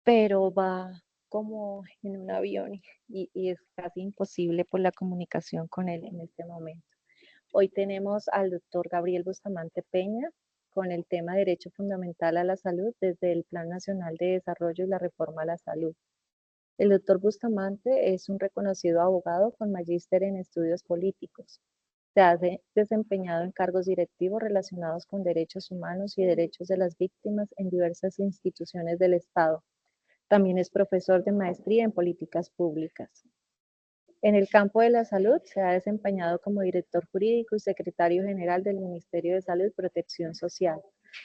pero va como en un avión y es casi imposible por la comunicación con él en este momento. Hoy tenemos al doctor Gabriel Bustamante Peña con el tema Derecho Fundamental a la Salud desde el Plan Nacional de Desarrollo y la Reforma a la Salud. El doctor Bustamante es un reconocido abogado con magíster en estudios políticos. Se ha desempeñado en cargos directivos relacionados con derechos humanos y derechos de las víctimas en diversas instituciones del Estado. También es profesor de maestría en políticas públicas. En el campo de la salud se ha desempeñado como director jurídico y secretario general del Ministerio de Salud y Protección Social.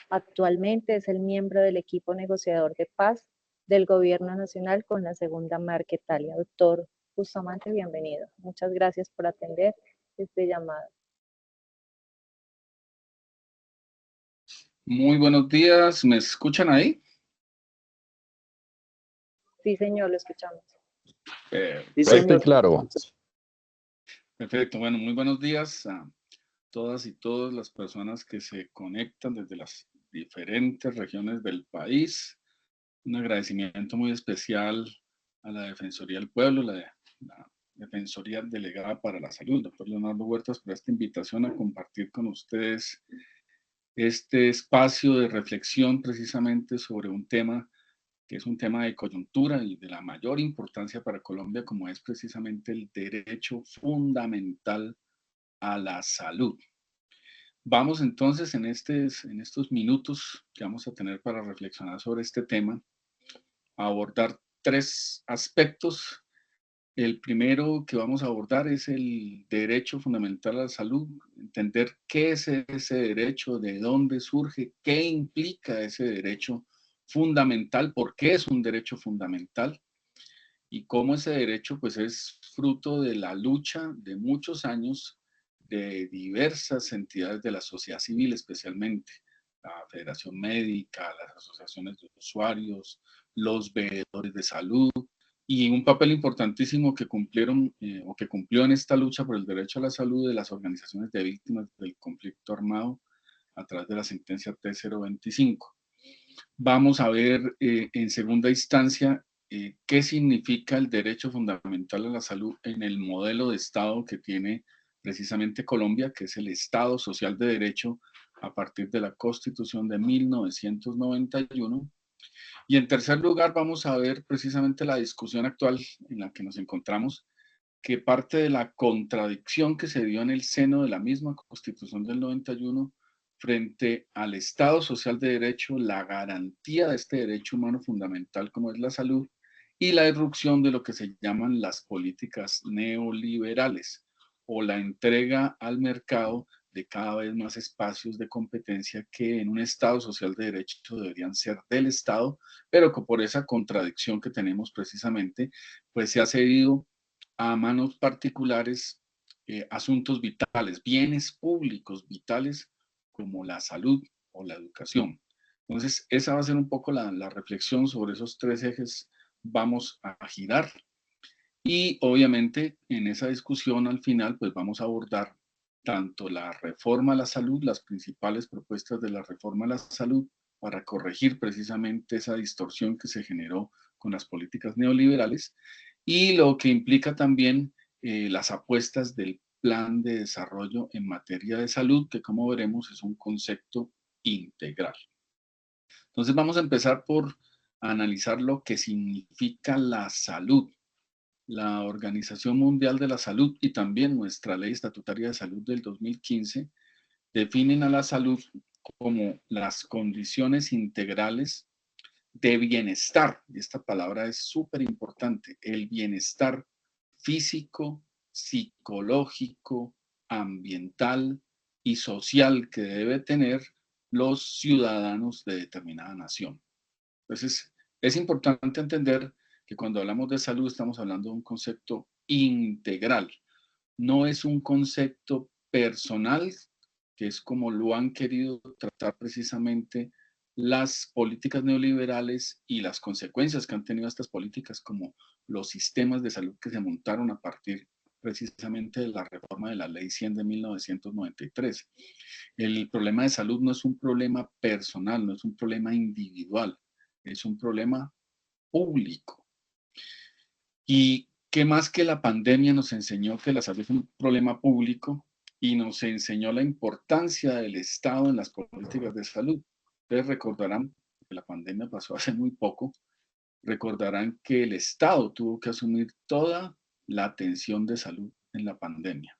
Actualmente es el miembro del equipo negociador de paz del Gobierno Nacional con la segunda Marquetalia. Doctor Bustamante, bienvenido. Muchas gracias por atender este llamado. Muy buenos días, ¿me escuchan ahí? Sí, señor, lo escuchamos. Sí, Perfecto, señor. Claro. perfecto. Bueno, muy buenos días a todas y todas las personas que se conectan desde las diferentes regiones del país. Un agradecimiento muy especial a la Defensoría del Pueblo, la Defensoría Delegada para la Salud, doctor Leonardo Huertas, por esta invitación a compartir con ustedes este espacio de reflexión precisamente sobre un tema que es un tema de coyuntura y de la mayor importancia para Colombia, como es precisamente el derecho fundamental a la salud. Vamos entonces en estos minutos que vamos a tener para reflexionar sobre este tema, a abordar tres aspectos. El primero que vamos a abordar es el derecho fundamental a la salud, entender qué es ese derecho, de dónde surge, qué implica ese derecho fundamental, por qué es un derecho fundamental y cómo ese derecho pues es fruto de la lucha de muchos años de diversas entidades de la sociedad civil, especialmente la Federación Médica, las asociaciones de usuarios, los veedores de salud, y un papel importantísimo que cumplieron o que cumplió en esta lucha por el derecho a la salud de las organizaciones de víctimas del conflicto armado a través de la sentencia T025. Vamos a ver en segunda instancia qué significa el derecho fundamental a la salud en el modelo de Estado que tiene precisamente Colombia, que es el Estado Social de Derecho a partir de la Constitución de 1991. Y en tercer lugar vamos a ver precisamente la discusión actual en la que nos encontramos, que parte de la contradicción que se dio en el seno de la misma Constitución del 91 frente al Estado Social de Derecho, la garantía de este derecho humano fundamental como es la salud y la irrupción de lo que se llaman las políticas neoliberales o la entrega al mercado de cada vez más espacios de competencia que en un Estado social de derecho deberían ser del Estado, pero que por esa contradicción que tenemos precisamente, pues se ha cedido a manos particulares asuntos vitales, bienes públicos vitales como la salud o la educación. Entonces, esa va a ser un poco la reflexión sobre esos tres ejes vamos a girar. Y obviamente en esa discusión al final pues vamos a abordar tanto la reforma a la salud, las principales propuestas de la reforma a la salud para corregir precisamente esa distorsión que se generó con las políticas neoliberales y lo que implica también las apuestas del plan de desarrollo en materia de salud, que como veremos es un concepto integral. Entonces vamos a empezar por analizar lo que significa la salud. La Organización Mundial de la Salud y también nuestra Ley Estatutaria de Salud del 2015 definen a la salud como las condiciones integrales de bienestar, y esta palabra es súper importante, el bienestar físico, psicológico, ambiental y social que debe tener los ciudadanos de determinada nación. Entonces, es importante entender que cuando hablamos de salud estamos hablando de un concepto integral. No es un concepto personal, que es como lo han querido tratar precisamente las políticas neoliberales y las consecuencias que han tenido estas políticas, como los sistemas de salud que se montaron a partir precisamente de la reforma de la Ley 100 de 1993. El problema de salud no es un problema personal, no es un problema individual, es un problema público. ¿Y qué más que la pandemia nos enseñó que la salud es un problema público y nos enseñó la importancia del Estado en las políticas de salud? Ustedes recordarán que la pandemia pasó hace muy poco, recordarán que el Estado tuvo que asumir toda la atención de salud en la pandemia.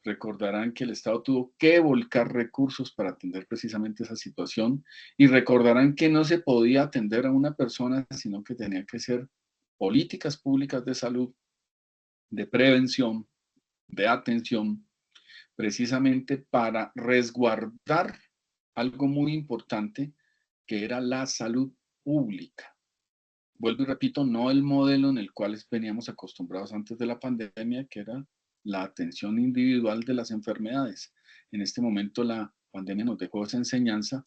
Recordarán que el Estado tuvo que volcar recursos para atender precisamente esa situación y recordarán que no se podía atender a una persona, sino que tenía que ser políticas públicas de salud, de prevención, de atención, precisamente para resguardar algo muy importante que era la salud pública. Vuelvo y repito, no el modelo en el cual veníamos acostumbrados antes de la pandemia, que era la atención individual de las enfermedades. En este momento la pandemia nos dejó esa enseñanza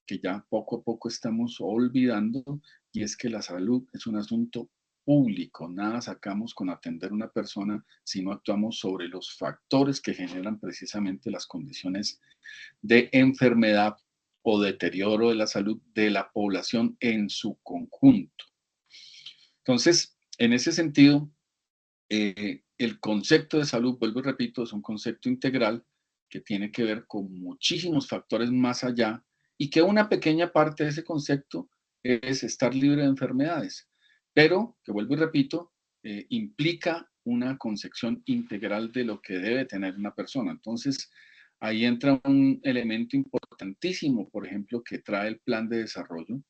que ya poco a poco estamos olvidando, y es que la salud es un asunto público. Nada sacamos con atender a una persona si no actuamos sobre los factores que generan precisamente las condiciones de enfermedad o deterioro de la salud de la población en su conjunto. Entonces, en ese sentido, el concepto de salud, vuelvo y repito, es un concepto integral que tiene que ver con muchísimos factores más allá, y que una pequeña parte de ese concepto es estar libre de enfermedades, pero que, vuelvo y repito, implica una concepción integral de lo que debe tener una persona. Entonces, ahí entra un elemento importantísimo, por ejemplo, que trae el plan de desarrollo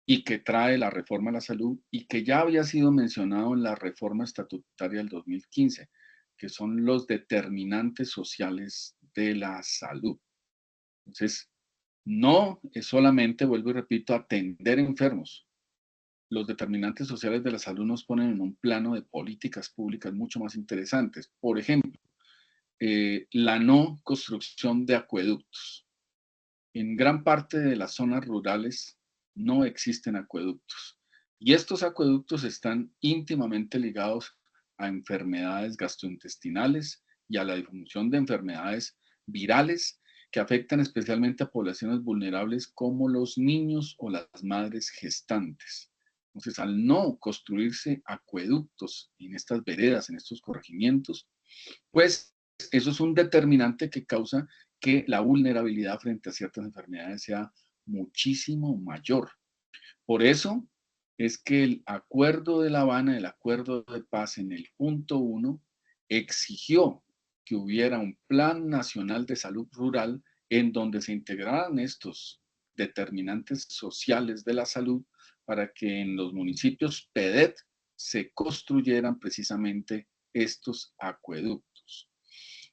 y que trae la reforma a la salud, y que ya había sido mencionado en la reforma estatutaria del 2015, que son los determinantes sociales de la salud. Entonces, no es solamente, vuelvo y repito, atender enfermos. Los determinantes sociales de la salud nos ponen en un plano de políticas públicas mucho más interesantes. Por ejemplo, la no construcción de acueductos. En gran parte de las zonas rurales no existen acueductos, y estos acueductos están íntimamente ligados a enfermedades gastrointestinales y a la difusión de enfermedades virales que afectan especialmente a poblaciones vulnerables como los niños o las madres gestantes. Entonces, al no construirse acueductos en estas veredas, en estos corregimientos, pues eso es un determinante que causa que la vulnerabilidad frente a ciertas enfermedades sea muchísimo mayor. Por eso es que el Acuerdo de La Habana, el Acuerdo de Paz, en el punto 1, exigió que hubiera un Plan Nacional de Salud Rural en donde se integraran estos determinantes sociales de la salud, para que en los municipios PEDET se construyeran precisamente estos acueductos.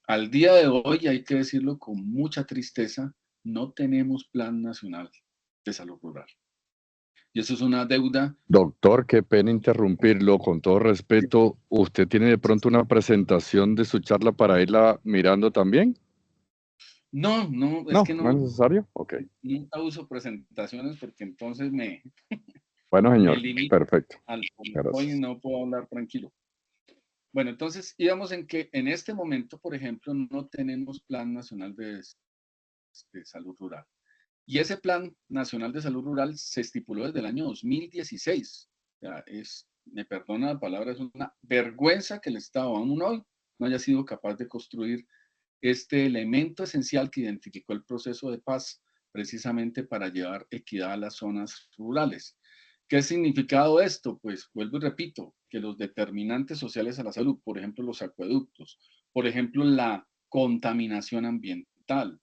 Al día de hoy, hay que decirlo con mucha tristeza, no tenemos Plan Nacional de Salud Rural. Y eso es una deuda. Doctor, qué pena interrumpirlo. Con todo respeto, ¿usted tiene de pronto una presentación de su charla para irla mirando también? No, no, es No, que no es no, necesario. Ok. nunca uso presentaciones porque entonces Bueno, me señor. limito Perfecto. al PowerPoint y Gracias. no puedo hablar tranquilo. Bueno, entonces íbamos en que en este momento, por ejemplo, no tenemos Plan Nacional de Salud Rural. Y ese Plan Nacional de Salud Rural se estipuló desde el año 2016. O sea, me perdona la palabra, es una vergüenza que el Estado aún hoy no haya sido capaz de construir este elemento esencial que identificó el proceso de paz, precisamente para llevar equidad a las zonas rurales. ¿Qué ha significado esto? Pues vuelvo y repito, que los determinantes sociales a la salud, por ejemplo, los acueductos, por ejemplo, la contaminación ambiental,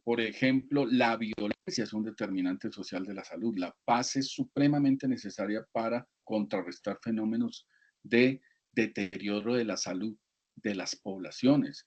por ejemplo, la violencia es un determinante social de la salud. La paz es supremamente necesaria para contrarrestar fenómenos de deterioro de la salud de las poblaciones.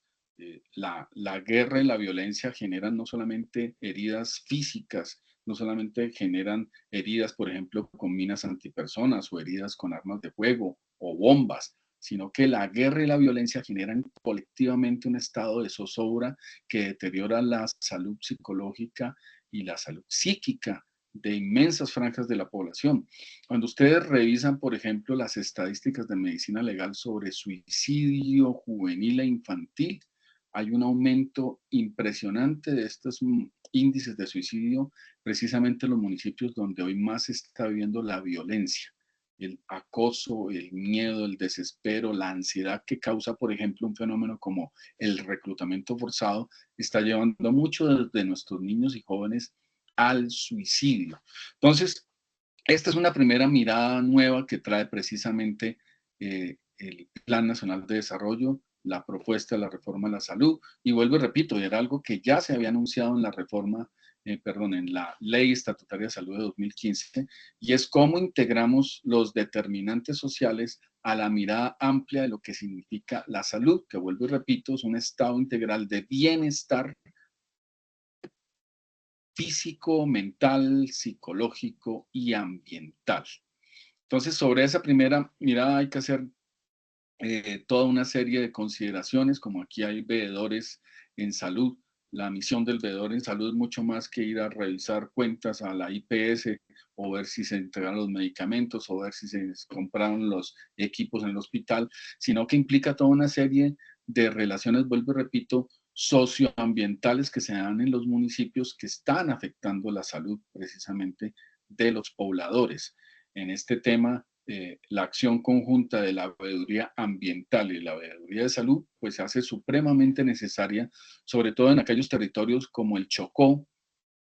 La guerra y la violencia generan no solamente heridas físicas, no solamente generan heridas, por ejemplo, con minas antipersonas o heridas con armas de fuego o bombas, sino que la guerra y la violencia generan colectivamente un estado de zozobra que deteriora la salud psicológica y la salud psíquica de inmensas franjas de la población. Cuando ustedes revisan, por ejemplo, las estadísticas de medicina legal sobre suicidio juvenil e infantil, hay un aumento impresionante de estos índices de suicidio precisamente en los municipios donde hoy más se está viviendo la violencia. el acoso, el miedo, el desespero, la ansiedad que causa, por ejemplo, un fenómeno como el reclutamiento forzado, está llevando a muchos de nuestros niños y jóvenes al suicidio. Entonces, esta es una primera mirada nueva que trae precisamente el Plan Nacional de Desarrollo, la propuesta de la reforma de la salud, y vuelvo y repito, era algo que ya se había anunciado en la reforma, en la Ley Estatutaria de Salud de 2015, y es cómo integramos los determinantes sociales a la mirada amplia de lo que significa la salud, que vuelvo y repito, es un estado integral de bienestar físico, mental, psicológico y ambiental. Entonces, sobre esa primera mirada hay que hacer toda una serie de consideraciones, como aquí hay veedores en salud. La misión del veedor en salud es mucho más que ir a revisar cuentas a la IPS o ver si se entregaron los medicamentos o ver si se compraron los equipos en el hospital, sino que implica toda una serie de relaciones, vuelvo y repito, socioambientales que se dan en los municipios que están afectando la salud precisamente de los pobladores. En este tema, la acción conjunta de la veeduría ambiental y la veeduría de salud, pues se hace supremamente necesaria, sobre todo en aquellos territorios como el Chocó,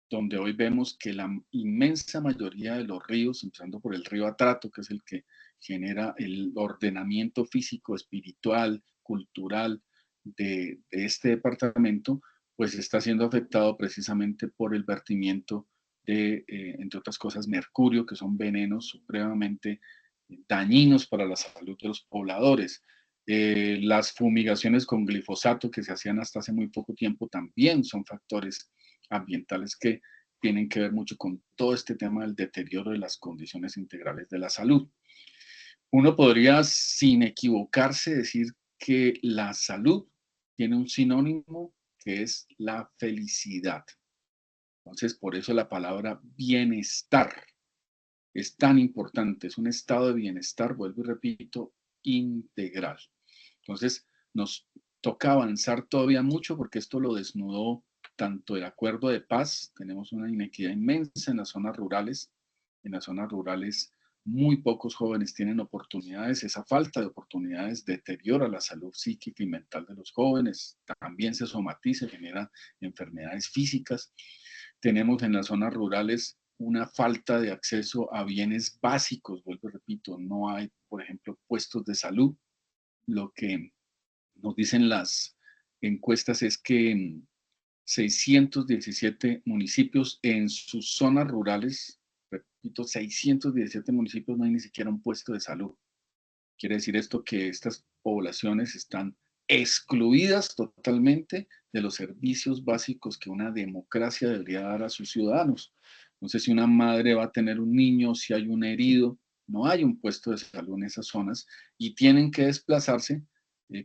donde hoy vemos que la inmensa mayoría de los ríos, empezando por el río Atrato, que es el que genera el ordenamiento físico, espiritual, cultural de este departamento, pues está siendo afectado precisamente por el vertimiento de, entre otras cosas, mercurio, que son venenos supremamente dañinos para la salud de los pobladores. Las fumigaciones con glifosato que se hacían hasta hace muy poco tiempo también son factores ambientales que tienen que ver mucho con todo este tema del deterioro de las condiciones integrales de la salud. Uno podría, sin equivocarse, decir que la salud tiene un sinónimo que es la felicidad. Entonces, por eso la palabra bienestar es tan importante, es un estado de bienestar, vuelvo y repito, integral. Entonces, nos toca avanzar todavía mucho porque esto lo desnudó tanto el acuerdo de paz, tenemos una inequidad inmensa en las zonas rurales, muy pocos jóvenes tienen oportunidades, esa falta de oportunidades deteriora la salud psíquica y mental de los jóvenes, también se somatiza, genera enfermedades físicas. Tenemos en las zonas rurales una falta de acceso a bienes básicos, vuelvo y repito, no hay, por ejemplo, puestos de salud. Lo que nos dicen las encuestas es que en 617 municipios en sus zonas rurales, repito, 617 municipios no hay ni siquiera un puesto de salud. Quiere decir esto que estas poblaciones están excluidas totalmente de los servicios básicos que una democracia debería dar a sus ciudadanos. Entonces, si una madre va a tener un niño, si hay un herido, no hay un puesto de salud en esas zonas y tienen que desplazarse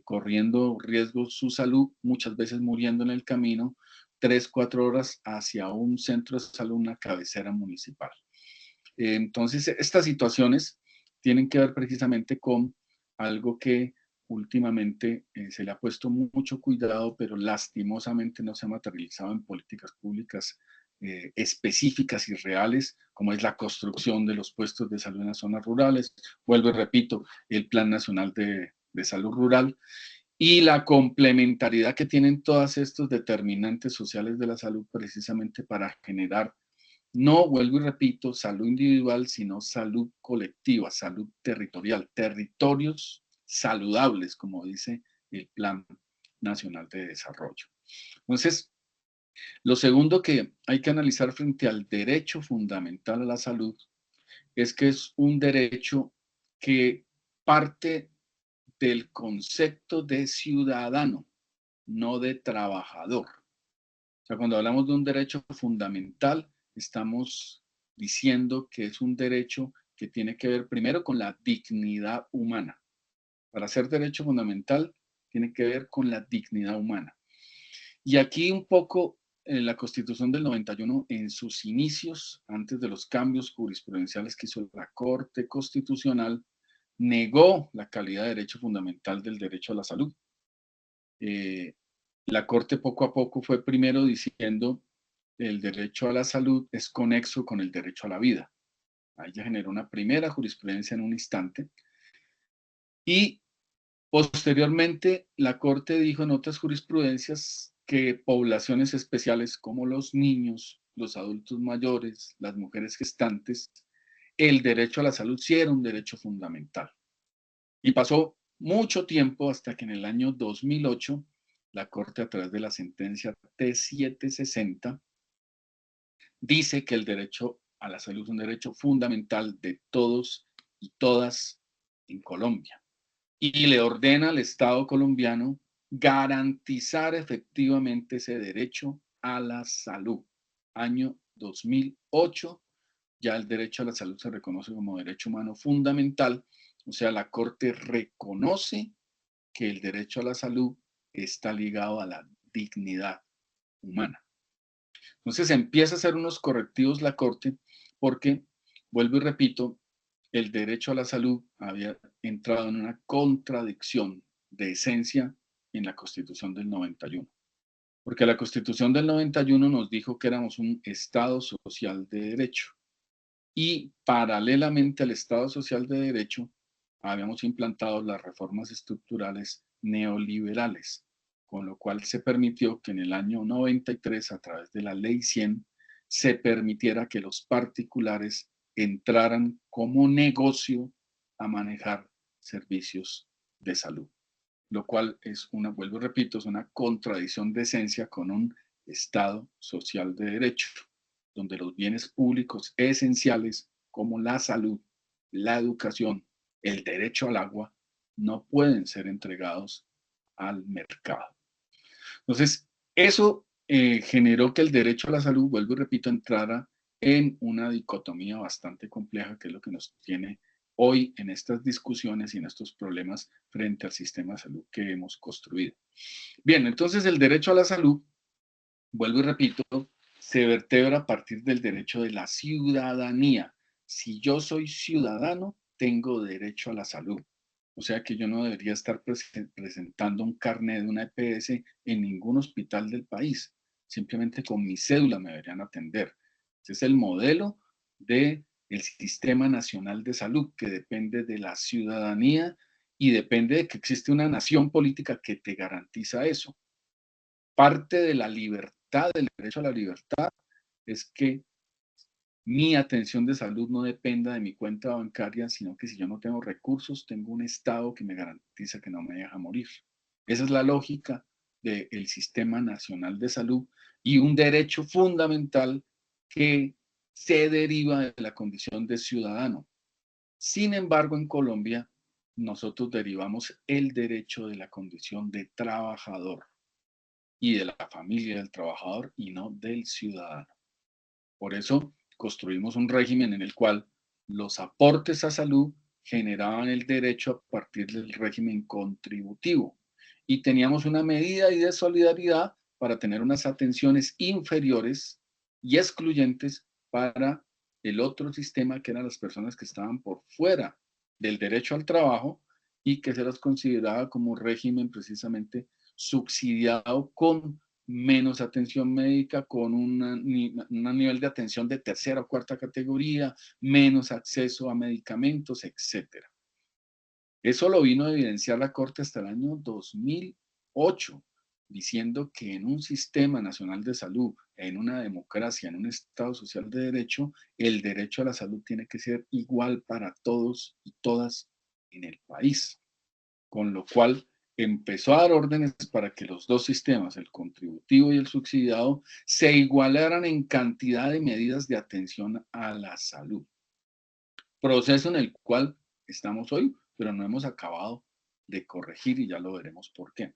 corriendo riesgo su salud, muchas veces muriendo en el camino, 3, 4 horas hacia un centro de salud, una cabecera municipal. Entonces, estas situaciones tienen que ver precisamente con algo que últimamente se le ha puesto mucho cuidado, pero lastimosamente no se ha materializado en políticas públicas específicas y reales, como es la construcción de los puestos de salud en las zonas rurales. Vuelvo y repito, el Plan Nacional de Salud Rural y la complementariedad que tienen todos estos determinantes sociales de la salud precisamente para generar, no, vuelvo y repito, salud individual, sino salud colectiva, salud territorial, territorios saludables, como dice el Plan Nacional de Desarrollo. Entonces, lo segundo que hay que analizar frente al derecho fundamental a la salud es que es un derecho que parte del concepto de ciudadano, no de trabajador. O sea, cuando hablamos de un derecho fundamental, estamos diciendo que es un derecho que tiene que ver primero con la dignidad humana. Para ser derecho fundamental, tiene que ver con la dignidad humana. Y aquí un poco la Constitución del 91, en sus inicios, antes de los cambios jurisprudenciales que hizo la Corte Constitucional, negó la calidad de derecho fundamental del derecho a la salud. La Corte poco a poco fue primero diciendo el derecho a la salud es conexo con el derecho a la vida. Ahí ya generó una primera jurisprudencia en un instante. Y posteriormente, la Corte dijo en otras jurisprudencias que poblaciones especiales como los niños, los adultos mayores, las mujeres gestantes, el derecho a la salud sí era un derecho fundamental. Y pasó mucho tiempo hasta que en el año 2008, la Corte, a través de la sentencia T760, dice que el derecho a la salud es un derecho fundamental de todos y todas en Colombia. Y le ordena al Estado colombiano garantizar efectivamente ese derecho a la salud. Año 2008, ya el derecho a la salud se reconoce como derecho humano fundamental, o sea, la Corte reconoce que el derecho a la salud está ligado a la dignidad humana. Entonces empieza a hacer unos correctivos la Corte porque, vuelvo y repito, el derecho a la salud había entrado en una contradicción de esencia en la Constitución del 91. Porque la Constitución del 91 nos dijo que éramos un Estado social de derecho. Y paralelamente al Estado social de derecho, habíamos implantado las reformas estructurales neoliberales, con lo cual se permitió que en el año 93, a través de la Ley 100, se permitiera que los particulares entraran como negocio a manejar servicios de salud, lo cual es una, vuelvo y repito, es una contradicción de esencia con un Estado social de derecho, donde los bienes públicos esenciales como la salud, la educación, el derecho al agua, no pueden ser entregados al mercado. Entonces, eso generó que el derecho a la salud, vuelvo y repito, entrara en una dicotomía bastante compleja, que es lo que nos tiene hoy en estas discusiones y en estos problemas frente al sistema de salud que hemos construido. Bien, entonces el derecho a la salud, vuelvo y repito, se vertebra a partir del derecho de la ciudadanía. Si yo soy ciudadano, tengo derecho a la salud. O sea que yo no debería estar presentando un carnet de una EPS en ningún hospital del país. Simplemente con mi cédula me deberían atender. Ese es el modelo del Sistema Nacional de Salud, que depende de la ciudadanía y depende de que existe una nación política que te garantiza eso. Parte de la libertad, del derecho a la libertad, es que mi atención de salud no dependa de mi cuenta bancaria, sino que si yo no tengo recursos, tengo un Estado que me garantiza que no me deja morir. Esa es la lógica del Sistema Nacional de Salud y un derecho fundamental que se deriva de la condición de ciudadano. Sin embargo, en Colombia, nosotros derivamos el derecho de la condición de trabajador y de la familia del trabajador y no del ciudadano. Por eso construimos un régimen en el cual los aportes a salud generaban el derecho a partir del régimen contributivo y teníamos una medida de solidaridad para tener unas atenciones inferiores y excluyentes para el otro sistema, que eran las personas que estaban por fuera del derecho al trabajo y que se las consideraba como régimen precisamente subsidiado con menos atención médica, con un nivel de atención de tercera o cuarta categoría, menos acceso a medicamentos, etc. Eso lo vino a evidenciar la Corte hasta el año 2008, diciendo que en un sistema nacional de salud, en una democracia, en un Estado social de derecho, el derecho a la salud tiene que ser igual para todos y todas en el país. Con lo cual empezó a dar órdenes para que los dos sistemas, el contributivo y el subsidiado, se igualaran en cantidad de medidas de atención a la salud. Proceso en el cual estamos hoy, pero no hemos acabado de corregir y ya lo veremos por qué.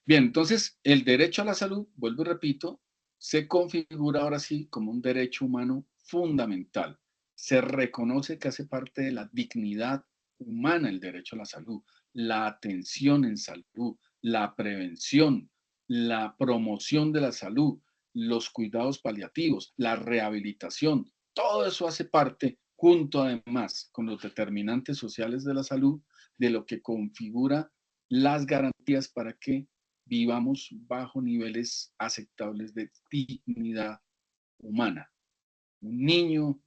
Bien, entonces el derecho a la salud, vuelvo y repito, se configura ahora sí como un derecho humano fundamental. Se reconoce que hace parte de la dignidad humana el derecho a la salud, la atención en salud, la prevención, la promoción de la salud, los cuidados paliativos, la rehabilitación. Todo eso hace parte, junto además con los determinantes sociales de la salud, de lo que configura las garantías para que vivamos bajo niveles aceptables de dignidad humana. Un niño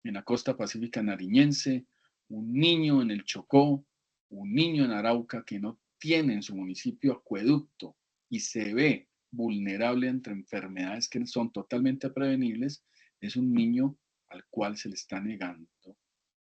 en la costa pacífica nariñense, un niño en el Chocó, un niño en Arauca que no tiene en su municipio acueducto y se ve vulnerable entre enfermedades que son totalmente prevenibles, es un niño al cual se le está negando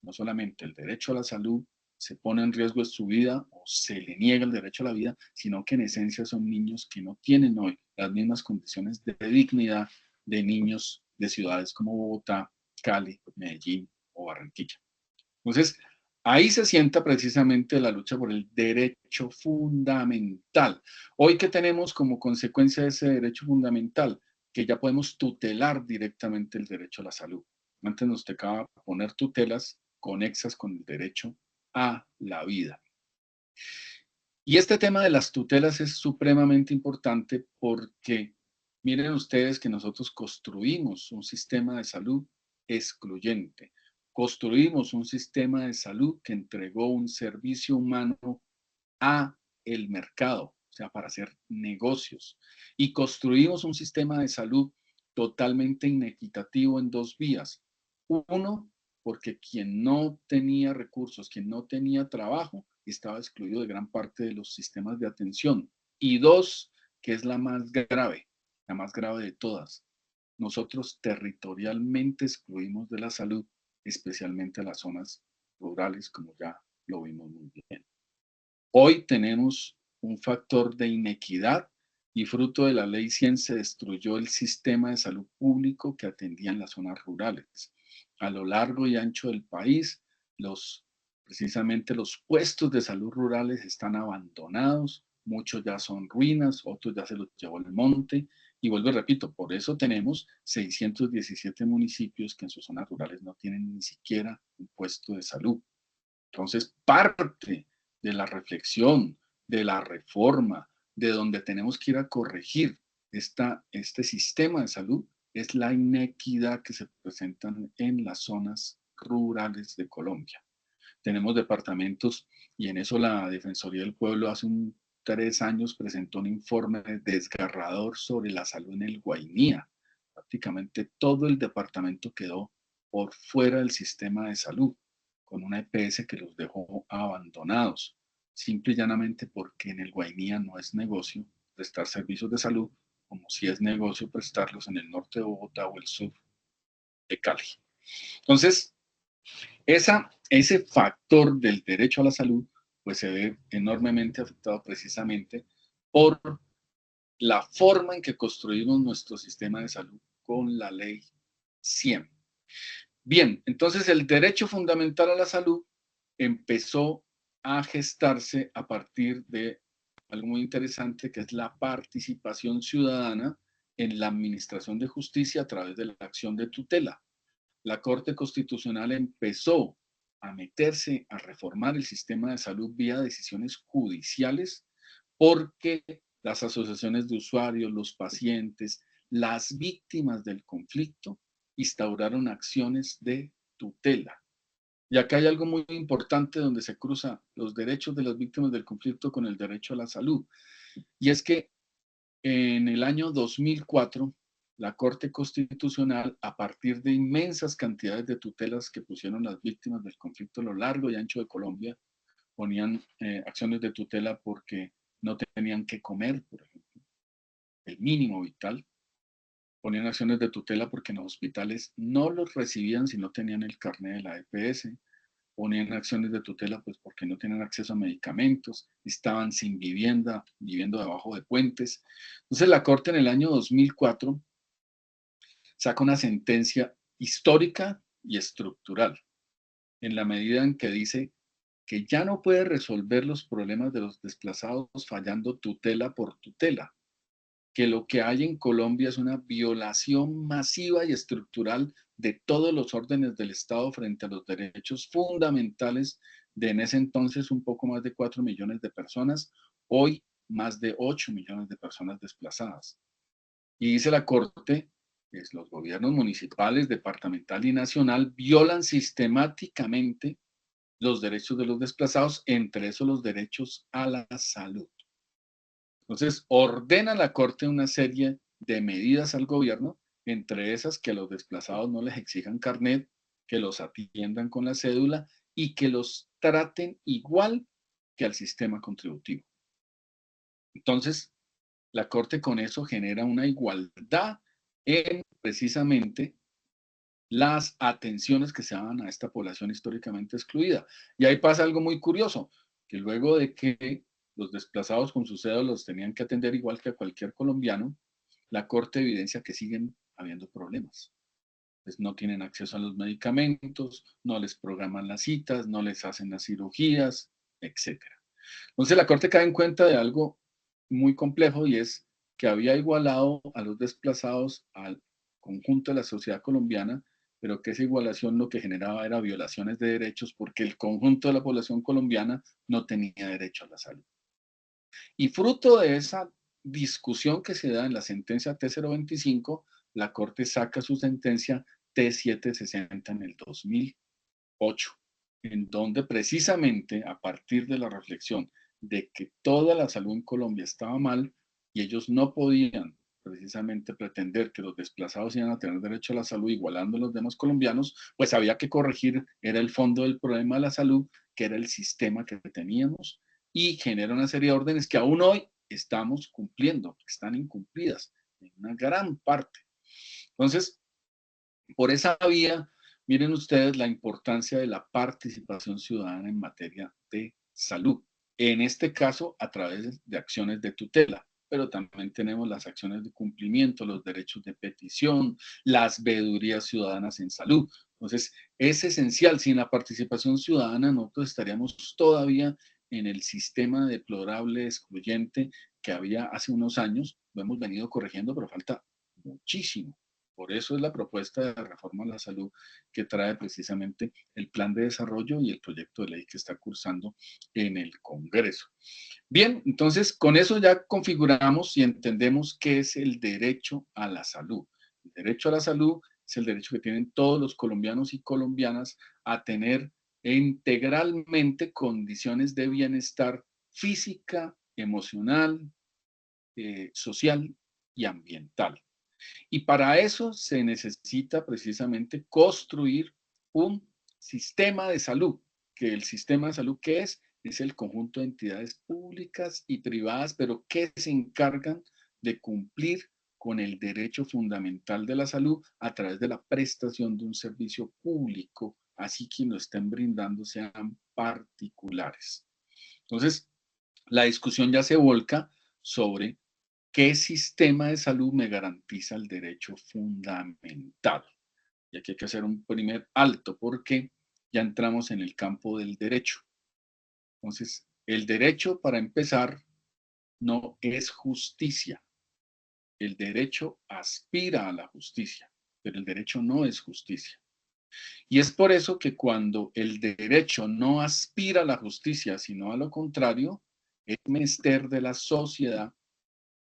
no solamente el derecho a la salud, se pone en riesgo su vida o se le niega el derecho a la vida, sino que en esencia son niños que no tienen hoy las mismas condiciones de dignidad de niños de ciudades como Bogotá, Cali, Medellín o Barranquilla. Entonces, ahí se sienta precisamente la lucha por el derecho fundamental. Hoy que tenemos como consecuencia de ese derecho fundamental, que ya podemos tutelar directamente el derecho a la salud. Antes nos tocaba poner tutelas conexas con el derecho a la vida. Y este tema de las tutelas es supremamente importante porque miren ustedes que nosotros construimos un sistema de salud excluyente. Construimos un sistema de salud que entregó un servicio humano a el mercado, o sea, para hacer negocios. Y construimos un sistema de salud totalmente inequitativo en dos vías. Uno, porque quien no tenía recursos, quien no tenía trabajo, estaba excluido de gran parte de los sistemas de atención. Y dos, que es la más grave de todas. Nosotros territorialmente excluimos de la salud, especialmente a las zonas rurales, como ya lo vimos muy bien. Hoy tenemos un factor de inequidad y fruto de la Ley 100 se destruyó el sistema de salud público que atendía en las zonas rurales. A lo largo y ancho del país, precisamente los puestos de salud rurales están abandonados, muchos ya son ruinas, otros ya se los llevó el monte. Y vuelvo y repito, por eso tenemos 617 municipios que en sus zonas rurales no tienen ni siquiera un puesto de salud. Entonces, parte de la reflexión, de la reforma, de donde tenemos que ir a corregir este sistema de salud, es la inequidad que se presenta en las zonas rurales de Colombia. Tenemos departamentos y en eso la Defensoría del Pueblo hace 3 años presentó un informe desgarrador sobre la salud en el Guainía. Prácticamente todo el departamento quedó por fuera del sistema de salud, con una EPS que los dejó abandonados, simple y llanamente porque en el Guainía no es negocio prestar servicios de salud, como si es negocio prestarlos en el norte de Bogotá o el sur de Cali. Entonces, ese factor del derecho a la salud, pues se ve enormemente afectado precisamente por la forma en que construimos nuestro sistema de salud con la ley 100. Bien, entonces el derecho fundamental a la salud empezó a gestarse a partir de algo muy interesante que es la participación ciudadana en la administración de justicia a través de la acción de tutela. La Corte Constitucional empezó a meterse a reformar el sistema de salud vía decisiones judiciales porque las asociaciones de usuarios, los pacientes, las víctimas del conflicto instauraron acciones de tutela. Y acá hay algo muy importante donde se cruzan los derechos de las víctimas del conflicto con el derecho a la salud. Y es que en el año 2004, la Corte Constitucional, a partir de inmensas cantidades de tutelas que pusieron las víctimas del conflicto a lo largo y ancho de Colombia, ponían acciones de tutela porque no tenían que comer, por ejemplo, el mínimo vital. Ponían acciones de tutela porque en los hospitales no los recibían si no tenían el carnet de la EPS. Ponían acciones de tutela pues porque no tenían acceso a medicamentos, estaban sin vivienda, viviendo debajo de puentes. Entonces la Corte en el año 2004 saca una sentencia histórica y estructural, en la medida en que dice que ya no puede resolver los problemas de los desplazados fallando tutela por tutela, que lo que hay en Colombia es una violación masiva y estructural de todos los órdenes del Estado frente a los derechos fundamentales de en ese entonces un poco más de 4 millones de personas, hoy más de 8 millones de personas desplazadas. Y dice la Corte que los gobiernos municipales, departamental y nacional violan sistemáticamente los derechos de los desplazados, entre esos los derechos a la salud. Entonces, ordena la Corte una serie de medidas al gobierno, entre esas que a los desplazados no les exijan carnet, que los atiendan con la cédula y que los traten igual que al sistema contributivo. Entonces, la Corte con eso genera una igualdad en precisamente las atenciones que se dan a esta población históricamente excluida. Y ahí pasa algo muy curioso, que luego de que los desplazados con sus cédulas los tenían que atender igual que a cualquier colombiano, la Corte evidencia que siguen habiendo problemas. Pues no tienen acceso a los medicamentos, no les programan las citas, no les hacen las cirugías, etc. Entonces la Corte cae en cuenta de algo muy complejo y es que había igualado a los desplazados al conjunto de la sociedad colombiana, pero que esa igualación lo que generaba era violaciones de derechos porque el conjunto de la población colombiana no tenía derecho a la salud. Y fruto de esa discusión que se da en la sentencia T025, la Corte saca su sentencia T760 en el 2008, en donde precisamente a partir de la reflexión de que toda la salud en Colombia estaba mal y ellos no podían precisamente pretender que los desplazados iban a tener derecho a la salud igualando a los demás colombianos, pues había que corregir, era el fondo del problema de la salud, que era el sistema que teníamos, y genera una serie de órdenes que aún hoy estamos cumpliendo, están incumplidas en una gran parte. Entonces, por esa vía, miren ustedes la importancia de la participación ciudadana en materia de salud. En este caso, a través de acciones de tutela, pero también tenemos las acciones de cumplimiento, los derechos de petición, las veedurías ciudadanas en salud. Entonces, es esencial. Sin la participación ciudadana, nosotros estaríamos todavía en el sistema deplorable, excluyente que había hace unos años. Lo hemos venido corrigiendo, pero falta muchísimo. Por eso es la propuesta de reforma a la salud que trae precisamente el plan de desarrollo y el proyecto de ley que está cursando en el Congreso. Bien, entonces con eso ya configuramos y entendemos qué es el derecho a la salud. El derecho a la salud es el derecho que tienen todos los colombianos y colombianas a tener integralmente condiciones de bienestar física, emocional, social y ambiental. Y para eso se necesita precisamente construir un sistema de salud, que el sistema de salud, ¿qué es? Es el conjunto de entidades públicas y privadas, pero que se encargan de cumplir con el derecho fundamental de la salud a través de la prestación de un servicio público, así que lo estén brindando sean particulares. Entonces, la discusión ya se volca sobre ¿qué sistema de salud me garantiza el derecho fundamental? Y aquí hay que hacer un primer alto porque ya entramos en el campo del derecho. Entonces, el derecho, para empezar, no es justicia. El derecho aspira a la justicia, pero el derecho no es justicia. Y es por eso que cuando el derecho no aspira a la justicia, sino a lo contrario, es menester de la sociedad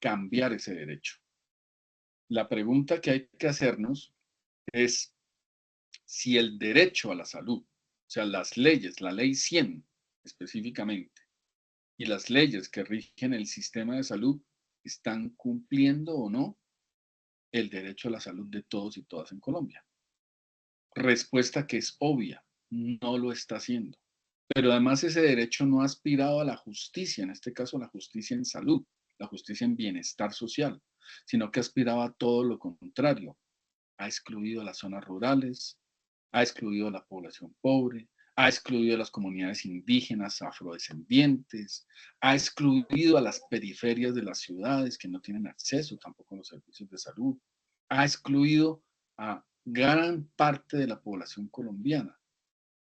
cambiar ese derecho. La pregunta que hay que hacernos es si el derecho a la salud, o sea, las leyes, la ley 100 específicamente, y las leyes que rigen el sistema de salud, están cumpliendo o no el derecho a la salud de todos y todas en Colombia. Respuesta que es obvia, no lo está haciendo. Pero además ese derecho no ha aspirado a la justicia, en este caso la justicia en salud, la justicia en bienestar social, sino que aspiraba a todo lo contrario. Ha excluido a las zonas rurales, ha excluido a la población pobre, ha excluido a las comunidades indígenas, afrodescendientes, ha excluido a las periferias de las ciudades que no tienen acceso tampoco a los servicios de salud, ha excluido a gran parte de la población colombiana.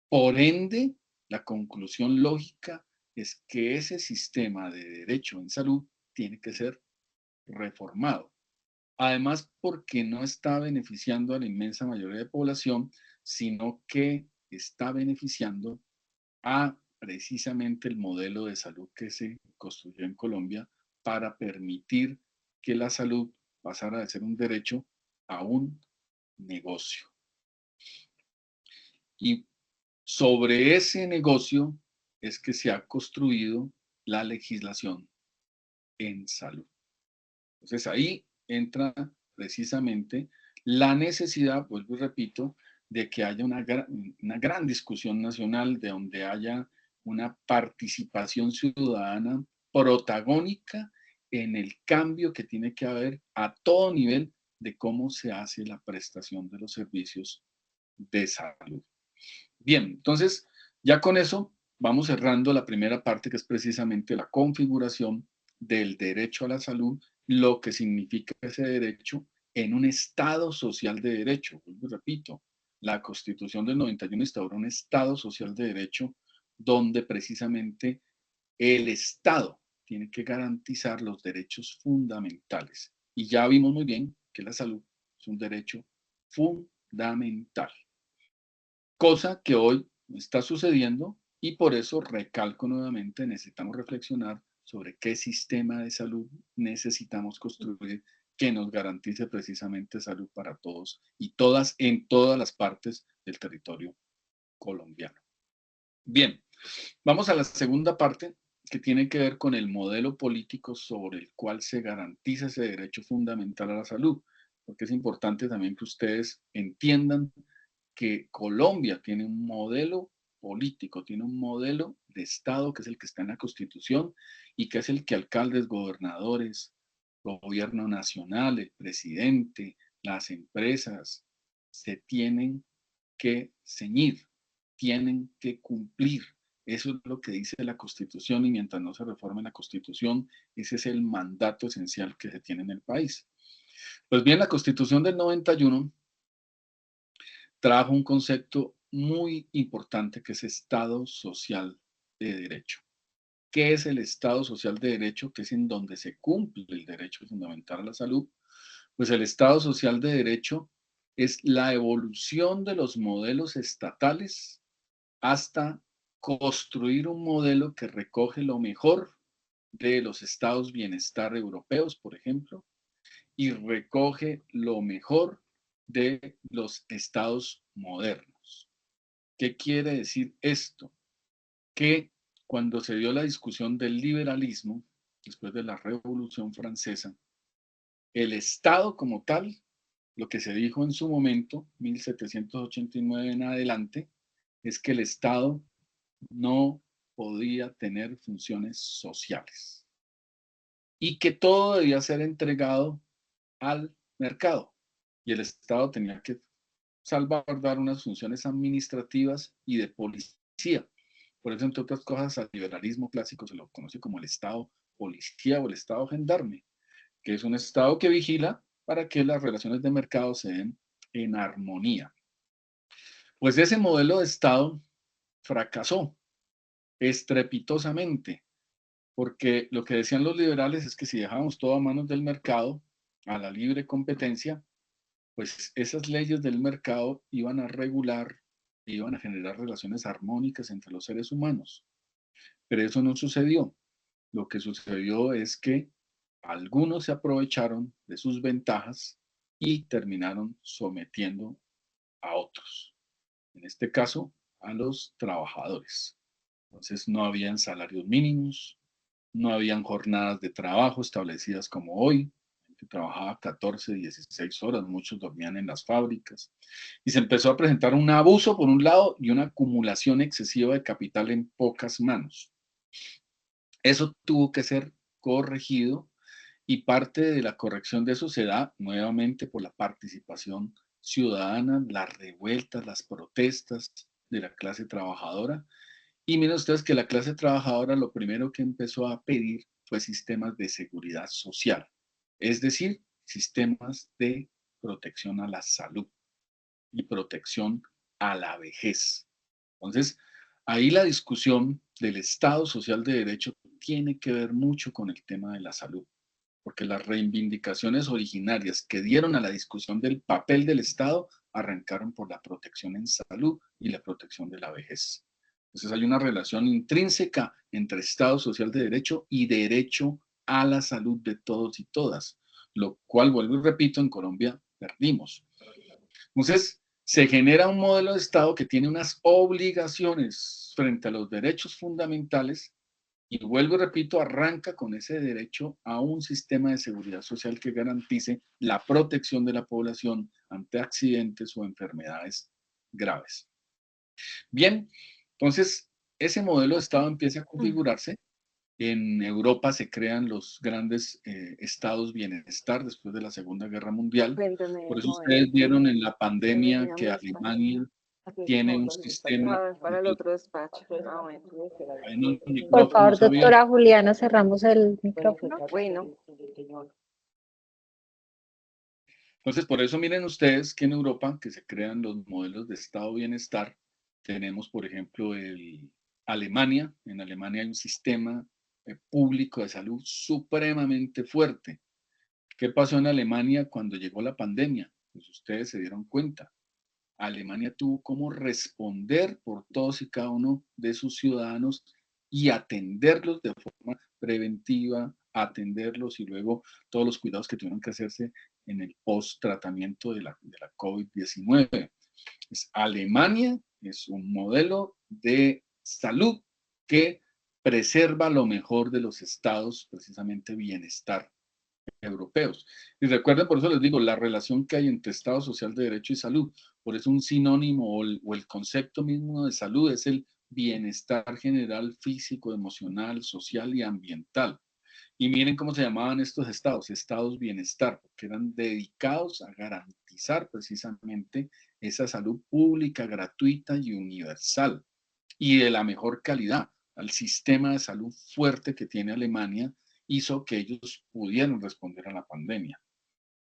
Por ende, la conclusión lógica es que ese sistema de derecho en salud tiene que ser reformado. Además, porque no está beneficiando a la inmensa mayoría de población, sino que está beneficiando a precisamente el modelo de salud que se construyó en Colombia para permitir que la salud pasara de ser un derecho a un negocio. Y sobre ese negocio es que se ha construido la legislación en salud. Entonces ahí entra precisamente la necesidad, vuelvo y repito, de que haya una gran discusión nacional, de donde haya una participación ciudadana protagónica en el cambio que tiene que haber a todo nivel de cómo se hace la prestación de los servicios de salud. Bien, entonces ya con eso vamos cerrando la primera parte, que es precisamente la configuración del derecho a la salud, lo que significa ese derecho en un Estado social de derecho. Repito, la Constitución del 91 instauró un Estado social de derecho donde precisamente el Estado tiene que garantizar los derechos fundamentales. Y ya vimos muy bien que la salud es un derecho fundamental, cosa que hoy está sucediendo, y por eso recalco nuevamente, necesitamos reflexionar sobre qué sistema de salud necesitamos construir que nos garantice precisamente salud para todos y todas en todas las partes del territorio colombiano. Bien, vamos a la segunda parte, que tiene que ver con el modelo político sobre el cual se garantiza ese derecho fundamental a la salud, porque es importante también que ustedes entiendan que Colombia tiene un modelo político, tiene un modelo de Estado que es el que está en la Constitución y que es el que alcaldes, gobernadores, gobierno nacional, el presidente, las empresas se tienen que ceñir, tienen que cumplir. Eso es lo que dice la Constitución, y mientras no se reforme la Constitución, ese es el mandato esencial que se tiene en el país. Pues bien, la Constitución del 91 trajo un concepto muy importante, que es Estado Social de Derecho. ¿Qué es el Estado Social de Derecho? Que es en donde se cumple el derecho fundamental a la salud. Pues el Estado Social de Derecho es la evolución de los modelos estatales hasta construir un modelo que recoge lo mejor de los estados bienestar europeos, por ejemplo, y recoge lo mejor de los estados modernos. ¿Qué quiere decir esto? Que cuando se dio la discusión del liberalismo, después de la Revolución Francesa, el Estado como tal, lo que se dijo en su momento, 1789 en adelante, es que el Estado no podía tener funciones sociales y que todo debía ser entregado al mercado, y el Estado tenía que salvaguardar unas funciones administrativas y de policía. Por eso, entre otras cosas, al liberalismo clásico se lo conoce como el Estado policía o el Estado gendarme, que es un Estado que vigila para que las relaciones de mercado se den en armonía. Pues ese modelo de Estado fracasó estrepitosamente, porque lo que decían los liberales es que si dejábamos todo a manos del mercado, a la libre competencia, pues esas leyes del mercado iban a regular, iban a generar relaciones armónicas entre los seres humanos. Pero eso no sucedió. Lo que sucedió es que algunos se aprovecharon de sus ventajas y terminaron sometiendo a otros. En este caso, a los trabajadores. Entonces no habían salarios mínimos, no habían jornadas de trabajo establecidas como hoy, que trabajaba 14, 16 horas, muchos dormían en las fábricas, y se empezó a presentar un abuso por un lado y una acumulación excesiva de capital en pocas manos. Eso tuvo que ser corregido, y parte de la corrección de eso se da nuevamente por la participación ciudadana, las revueltas, las protestas de la clase trabajadora. Y miren ustedes que la clase trabajadora lo primero que empezó a pedir fue sistemas de seguridad social, es decir, sistemas de protección a la salud y protección a la vejez. Entonces, ahí la discusión del Estado Social de Derecho tiene que ver mucho con el tema de la salud, porque las reivindicaciones originarias que dieron a la discusión del papel del Estado arrancaron por la protección en salud y la protección de la vejez. Entonces hay una relación intrínseca entre Estado Social de Derecho y derecho a la salud de todos y todas, lo cual, vuelvo y repito, en Colombia perdimos. Entonces, se genera un modelo de Estado que tiene unas obligaciones frente a los derechos fundamentales, y vuelvo y repito, arranca con ese derecho a un sistema de seguridad social que garantice la protección de la población ante accidentes o enfermedades graves. Bien, entonces ese modelo de Estado empieza a configurarse. En Europa se crean los grandes estados bienestar después de la Segunda Guerra Mundial. Por eso ustedes vieron en la pandemia que Alemania tiene un sistema. Para el otro despacho. Hay unos Por favor, micrófonos abiertos. doctora Juliana, cerramos el micrófono. Bueno. Entonces, por eso miren ustedes que en Europa, que se crean los modelos de estado bienestar, tenemos, por ejemplo, Alemania. En Alemania hay un sistema público de salud supremamente fuerte. ¿Qué pasó en Alemania cuando llegó la pandemia? Pues ustedes se dieron cuenta. Alemania tuvo cómo responder por todos y cada uno de sus ciudadanos y atenderlos de forma preventiva, atenderlos y luego todos los cuidados que tuvieron que hacerse en el post-tratamiento de la COVID-19. Alemania es un modelo de salud que preserva lo mejor de los estados, precisamente bienestar europeos. Y recuerden, por eso les digo, la relación que hay entre Estado Social de Derecho y salud. Por eso un sinónimo o el concepto mismo de salud es el bienestar general, físico, emocional, social y ambiental. Y miren cómo se llamaban estos estados, estados bienestar, porque eran dedicados a garantizar precisamente esa salud pública, gratuita y universal, y de la mejor calidad. Al sistema de salud fuerte que tiene Alemania hizo que ellos pudieran responder a la pandemia.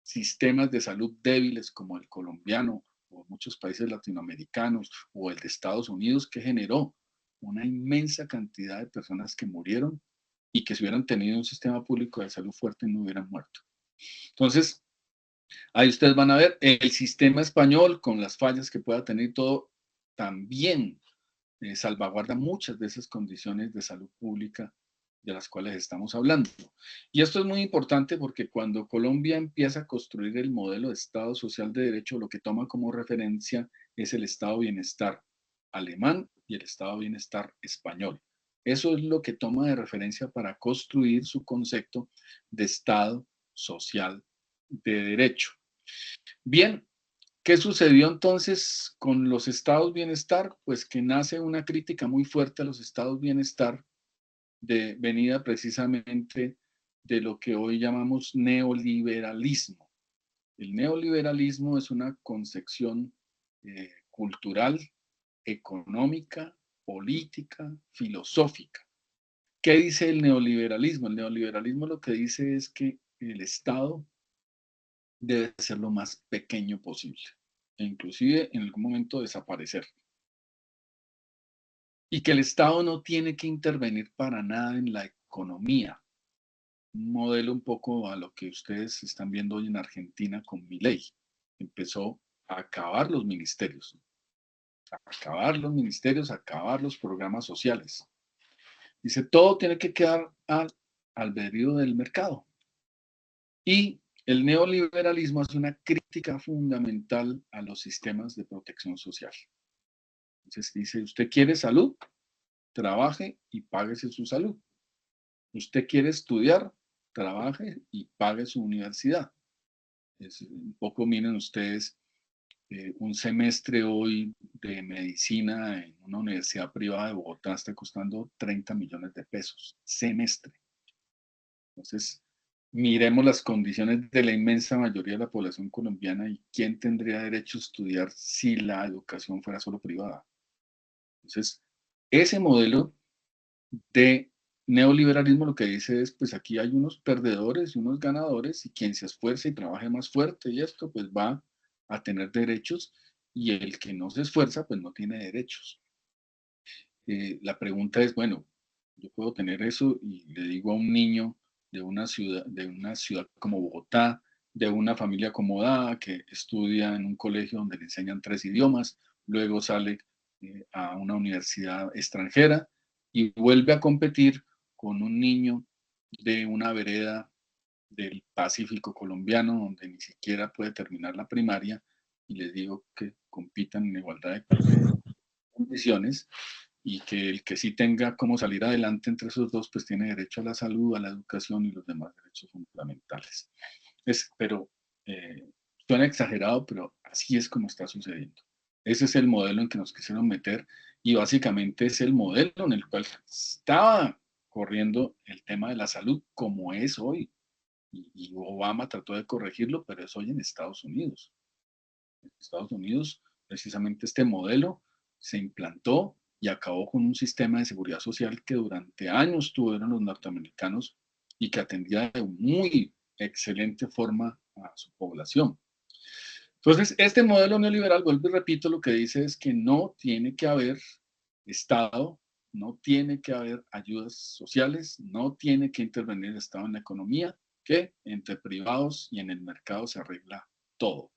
Sistemas de salud débiles como el colombiano o muchos países latinoamericanos o el de Estados Unidos, que generó una inmensa cantidad de personas que murieron y que si hubieran tenido un sistema público de salud fuerte no hubieran muerto. Entonces, ahí ustedes van a ver el sistema español con las fallas que pueda tener todo, también salvaguarda muchas de esas condiciones de salud pública de las cuales estamos hablando. Y esto es muy importante porque cuando Colombia empieza a construir el modelo de Estado Social de Derecho, lo que toma como referencia es el Estado Bienestar alemán y el Estado Bienestar español. Eso es lo que toma de referencia para construir su concepto de Estado Social de Derecho. Bien, ¿qué sucedió entonces con los estados bienestar? Pues que nace una crítica muy fuerte a los estados bienestar, venida precisamente de lo que hoy llamamos neoliberalismo. El neoliberalismo es una concepción cultural, económica, política, filosófica. ¿Qué dice el neoliberalismo? El neoliberalismo lo que dice es que el Estado debe ser lo más pequeño posible e inclusive en algún momento desaparecer. Y que el Estado no tiene que intervenir para nada en la economía. Un modelo un poco a lo que ustedes están viendo hoy en Argentina con Milei. Empezó a acabar los ministerios, acabar los programas sociales. Dice, todo tiene que quedar al albedrío del mercado. Y el neoliberalismo hace una crítica fundamental a los sistemas de protección social. Entonces dice, ¿usted quiere salud? Trabaje y páguese su salud. ¿Usted quiere estudiar? Trabaje y pague su universidad. Un poco miren ustedes, un semestre hoy de medicina en una universidad privada de Bogotá está costando 30 millones de pesos, semestre. Entonces, miremos las condiciones de la inmensa mayoría de la población colombiana y quién tendría derecho a estudiar si la educación fuera solo privada. Entonces, ese modelo de neoliberalismo lo que dice es, pues aquí hay unos perdedores y unos ganadores y quien se esfuerce y trabaje más fuerte y esto, pues va a tener derechos y el que no se esfuerza, pues no tiene derechos. La pregunta es, bueno, yo puedo tener eso y le digo a un niño de una ciudad como Bogotá, de una familia acomodada que estudia en un colegio donde le enseñan 3 idiomas, luego sale a una universidad extranjera y vuelve a competir con un niño de una vereda del Pacífico colombiano donde ni siquiera puede terminar la primaria y les digo que compitan en igualdad de condiciones y que el que sí tenga cómo salir adelante entre esos dos, pues tiene derecho a la salud, a la educación y los demás derechos fundamentales. Pero suena exagerado, pero así es como está sucediendo. Ese es el modelo en que nos quisieron meter y básicamente es el modelo en el cual estaba corriendo el tema de la salud como es hoy. Y Obama trató de corregirlo, pero es hoy en Estados Unidos. En Estados Unidos, precisamente este modelo se implantó y acabó con un sistema de seguridad social que durante años tuvieron los norteamericanos y que atendía de muy excelente forma a su población. Entonces, este modelo neoliberal, vuelvo y repito, lo que dice es que no tiene que haber Estado, no tiene que haber ayudas sociales, no tiene que intervenir el Estado en la economía, que entre privados y en el mercado se arregla todo.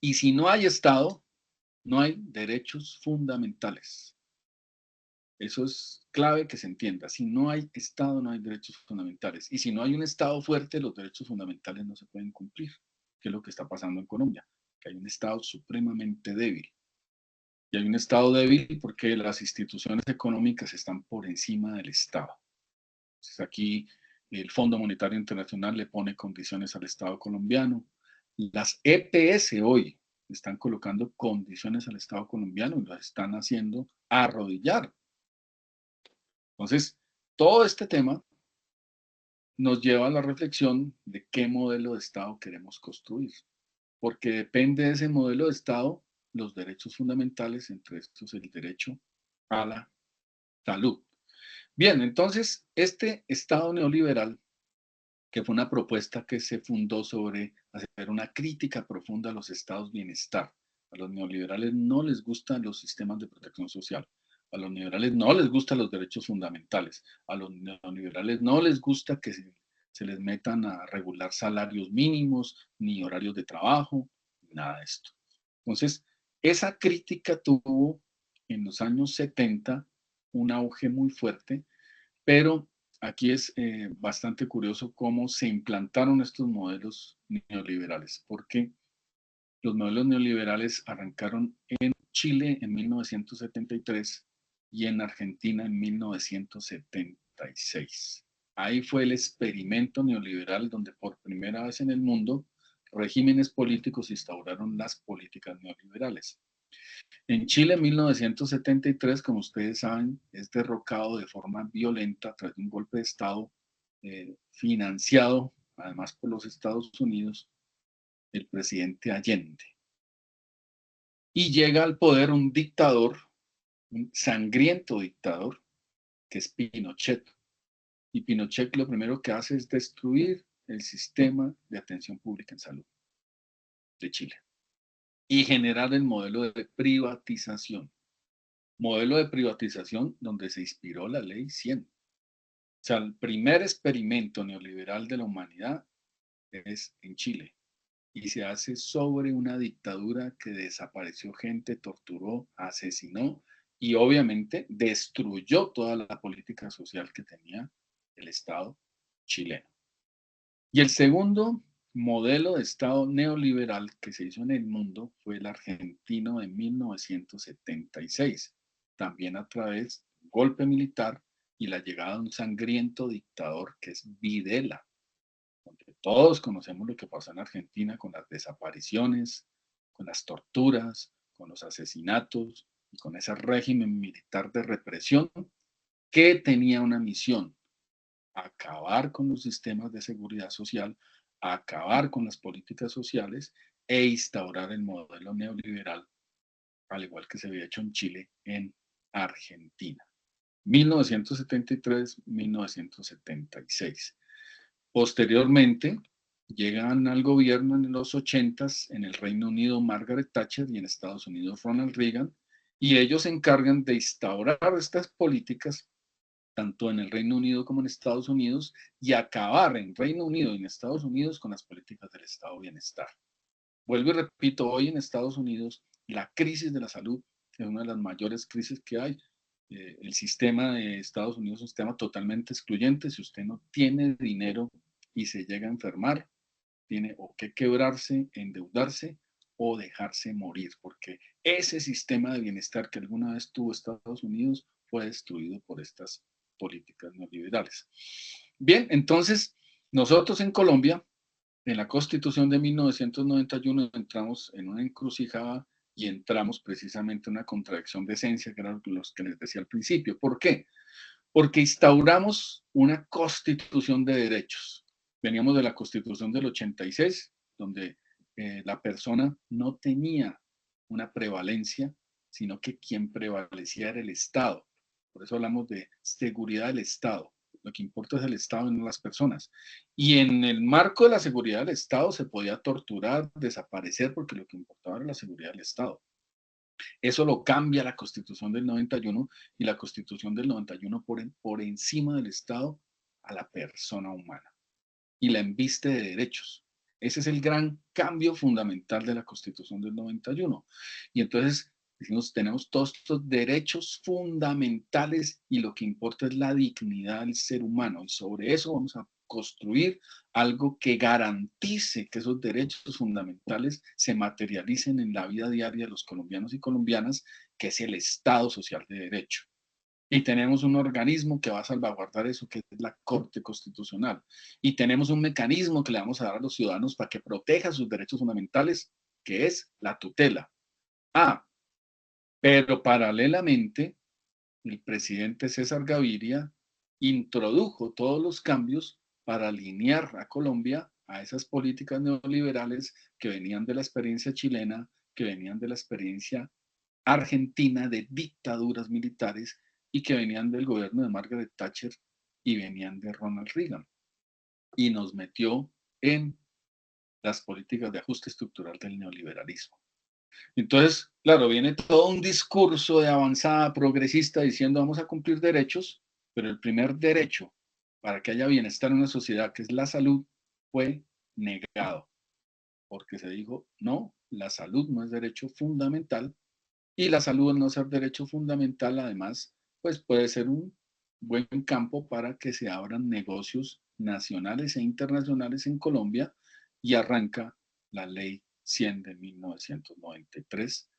Y si no hay Estado, no hay derechos fundamentales. Eso es clave que se entienda. Si no hay Estado, no hay derechos fundamentales. Y si no hay un Estado fuerte, los derechos fundamentales no se pueden cumplir, que es lo que está pasando en Colombia, que hay un Estado supremamente débil. Y hay un Estado débil porque las instituciones económicas están por encima del Estado. Entonces aquí el Fondo Monetario Internacional le pone condiciones al Estado colombiano. Las EPS hoy están colocando condiciones al Estado colombiano y las están haciendo arrodillar. Entonces, todo este tema nos lleva a la reflexión de qué modelo de Estado queremos construir, porque depende de ese modelo de Estado los derechos fundamentales, entre estos el derecho a la salud. Bien, entonces, este Estado neoliberal, que fue una propuesta que se fundó sobre hacer una crítica profunda a los estados bienestar. A los neoliberales no les gustan los sistemas de protección social. A los neoliberales no les gustan los derechos fundamentales. A los neoliberales no les gusta que se les metan a regular salarios mínimos, ni horarios de trabajo, nada de esto. Entonces, esa crítica tuvo en los años 70 un auge muy fuerte, pero aquí es bastante curioso cómo se implantaron estos modelos neoliberales, porque los modelos neoliberales arrancaron en Chile en 1973 y en Argentina en 1976. Ahí fue el experimento neoliberal donde por primera vez en el mundo regímenes políticos instauraron las políticas neoliberales. En Chile, en 1973, como ustedes saben, es derrocado de forma violenta tras un golpe de Estado financiado, además por los Estados Unidos, el presidente Allende. Y llega al poder un dictador, un sangriento dictador, que es Pinochet. Y Pinochet lo primero que hace es destruir el sistema de atención pública en salud de Chile y generar el modelo de privatización. Modelo de privatización donde se inspiró la ley 100. O sea, el primer experimento neoliberal de la humanidad es en Chile y se hace sobre una dictadura que desapareció gente, torturó, asesinó y obviamente destruyó toda la política social que tenía el Estado chileno. Y el segundo modelo de Estado neoliberal que se hizo en el mundo fue el argentino de 1976, también a través de un golpe militar y la llegada de un sangriento dictador que es Videla. Porque todos conocemos lo que pasó en Argentina con las desapariciones, con las torturas, con los asesinatos y con ese régimen militar de represión que tenía una misión: acabar con los sistemas de seguridad social, acabar con las políticas sociales e instaurar el modelo neoliberal, al igual que se había hecho en Chile, en Argentina. 1973-1976. Posteriormente, llegan al gobierno en los 80s en el Reino Unido Margaret Thatcher y en Estados Unidos Ronald Reagan, y ellos se encargan de instaurar estas políticas tanto en el Reino Unido como en Estados Unidos y acabar en Reino Unido y en Estados Unidos con las políticas del Estado de Bienestar. Vuelvo y repito, hoy en Estados Unidos la crisis de la salud es una de las mayores crisis que hay. El sistema de Estados Unidos es un sistema totalmente excluyente. Si usted no tiene dinero y se llega a enfermar, tiene o que quebrarse, endeudarse o dejarse morir, porque ese sistema de bienestar que alguna vez tuvo Estados Unidos fue destruido por estas políticas neoliberales. Bien, entonces nosotros en Colombia, en la Constitución de 1991, entramos en una encrucijada y entramos precisamente en una contradicción de esencia, que era los que les decía al principio. ¿Por qué? Porque instauramos una constitución de derechos. Veníamos de la constitución del 86, donde la persona no tenía una prevalencia, sino que quien prevalecía era el Estado. Por eso hablamos de seguridad del Estado. Lo que importa es el Estado y no las personas. Y en el marco de la seguridad del Estado se podía torturar, desaparecer, porque lo que importaba era la seguridad del Estado. Eso lo cambia la Constitución del 91 y la Constitución del 91 por encima del Estado a la persona humana y la embiste de derechos. Ese es el gran cambio fundamental de la Constitución del 91. Y entonces decimos, tenemos todos estos derechos fundamentales y lo que importa es la dignidad del ser humano. Y sobre eso vamos a construir algo que garantice que esos derechos fundamentales se materialicen en la vida diaria de los colombianos y colombianas, que es el Estado Social de Derecho. Y tenemos un organismo que va a salvaguardar eso, que es la Corte Constitucional. Y tenemos un mecanismo que le vamos a dar a los ciudadanos para que proteja sus derechos fundamentales, que es la tutela. Pero paralelamente, el presidente César Gaviria introdujo todos los cambios para alinear a Colombia a esas políticas neoliberales que venían de la experiencia chilena, que venían de la experiencia argentina de dictaduras militares y que venían del gobierno de Margaret Thatcher y venían de Ronald Reagan. Y nos metió en las políticas de ajuste estructural del neoliberalismo. Entonces, claro, viene todo un discurso de avanzada progresista diciendo vamos a cumplir derechos, pero el primer derecho para que haya bienestar en una sociedad, que es la salud, fue negado, porque se dijo, no, la salud no es derecho fundamental, y la salud, al no ser derecho fundamental, además, pues puede ser un buen campo para que se abran negocios nacionales e internacionales en Colombia, y arranca la ley 100 de 1993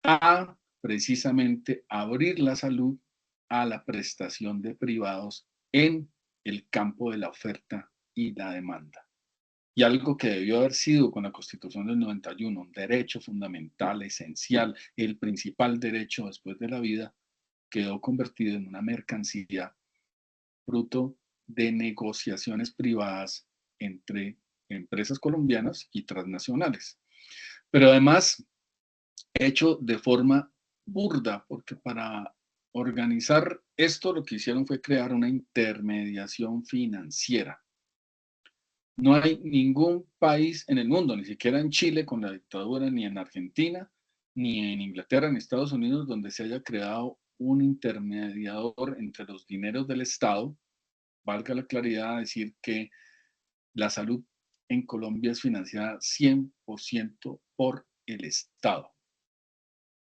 a precisamente abrir la salud a la prestación de privados en el campo de la oferta y la demanda. Y algo que debió haber sido con la Constitución del 91, un derecho fundamental, esencial, el principal derecho después de la vida, quedó convertido en una mercancía fruto de negociaciones privadas entre empresas colombianas y transnacionales. Pero además, hecho de forma burda, porque para organizar esto lo que hicieron fue crear una intermediación financiera. No hay ningún país en el mundo, ni siquiera en Chile con la dictadura, ni en Argentina, ni en Inglaterra, ni en Estados Unidos, donde se haya creado un intermediador entre los dineros del Estado. Valga la claridad decir que la salud en Colombia es financiada 100% por el Estado.